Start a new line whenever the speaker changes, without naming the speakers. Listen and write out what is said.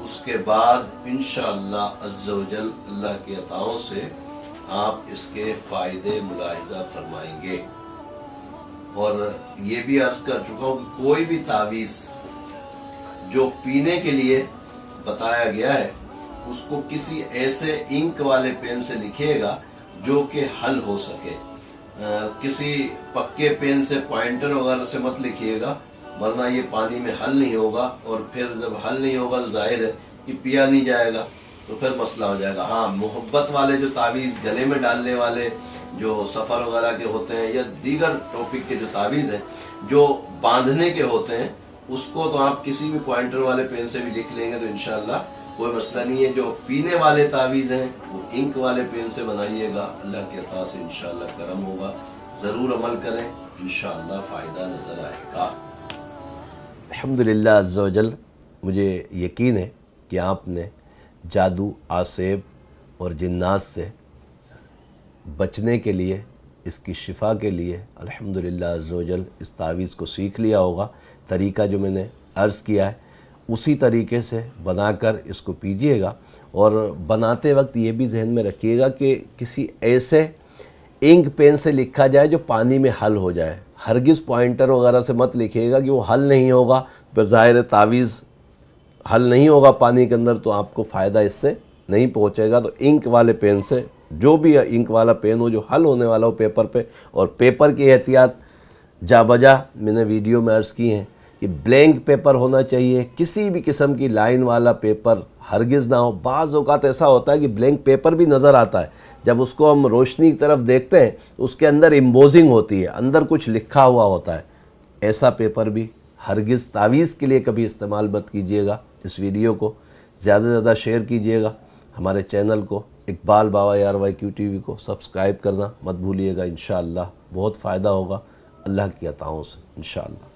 اس کے بعد انشاءاللہ عز و جل اللہ کی عطاؤں سے آپ اس کے فائدے ملاحظہ فرمائیں گے۔ اور یہ بھی عرض کر چکا ہوں کہ کوئی بھی تعویذ جو پینے کے لیے بتایا گیا ہے اس کو کسی ایسے انک والے پین سے لکھیے گا جو کہ حل ہو سکے، کسی پکے پین سے پوائنٹر وغیرہ سے مت لکھیے گا، ورنہ یہ پانی میں حل نہیں ہوگا، اور پھر جب حل نہیں ہوگا تو ظاہر ہے کہ پیا نہیں جائے گا، تو پھر مسئلہ ہو جائے گا۔ ہاں، محبت والے جو تعویذ گلے میں ڈالنے والے جو سفر وغیرہ کے ہوتے ہیں یا دیگر ٹاپک کے جو تعویذ ہیں جو باندھنے کے ہوتے ہیں، اس کو تو آپ کسی بھی پوائنٹر والے پین سے بھی لکھ لیں گے تو انشاءاللہ کوئی مسئلہ نہیں ہے۔ جو پینے والے تعویذ ہیں وہ انک والے پین سے بنائیے گا، اللہ کے عطا سے انشاءاللہ کرم ہوگا۔ ضرور عمل کریں، انشاءاللہ فائدہ نظر آئے گا۔
الحمدللہ عز و جل، مجھے یقین ہے کہ آپ نے جادو، آسیب اور جنات سے بچنے کے لیے، اس کی شفا کے لیے الحمدللہ عز و جل اس تعویذ کو سیکھ لیا ہوگا۔ طریقہ جو میں نے عرض کیا ہے اسی طریقے سے بنا کر اس کو پیجئے گا، اور بناتے وقت یہ بھی ذہن میں رکھیے گا کہ کسی ایسے انک پین سے لکھا جائے جو پانی میں حل ہو جائے۔ ہرگز پوائنٹر وغیرہ سے مت لکھیے گا کہ وہ حل نہیں ہوگا، پھر ظاہر تعویذ حل نہیں ہوگا پانی کے اندر تو آپ کو فائدہ اس سے نہیں پہنچے گا۔ تو انک والے پین سے، جو بھی انک والا پین ہو جو حل ہونے والا ہو پیپر پہ، اور پیپر کی احتیاط جا بجا میں نے ویڈیو میں عرض کی ہیں کہ بلینک پیپر ہونا چاہیے، کسی بھی قسم کی لائن والا پیپر ہرگز نہ ہو۔ بعض اوقات ایسا ہوتا ہے کہ بلینک پیپر بھی نظر آتا ہے، جب اس کو ہم روشنی کی طرف دیکھتے ہیں اس کے اندر امبوزنگ ہوتی ہے، اندر کچھ لکھا ہوا ہوتا ہے۔ ایسا پیپر بھی ہرگز تعویذ کے لیے کبھی استعمال مت کیجیے گا۔ اس ویڈیو کو زیادہ سے زیادہ شیئر کیجیے گا، ہمارے چینل کو اقبال بابا ARYQ TV کو سبسکرائب کرنا مت بھولیے گا۔ انشاءاللہ بہت فائدہ ہوگا اللہ کی عطاؤں سے انشاءاللہ۔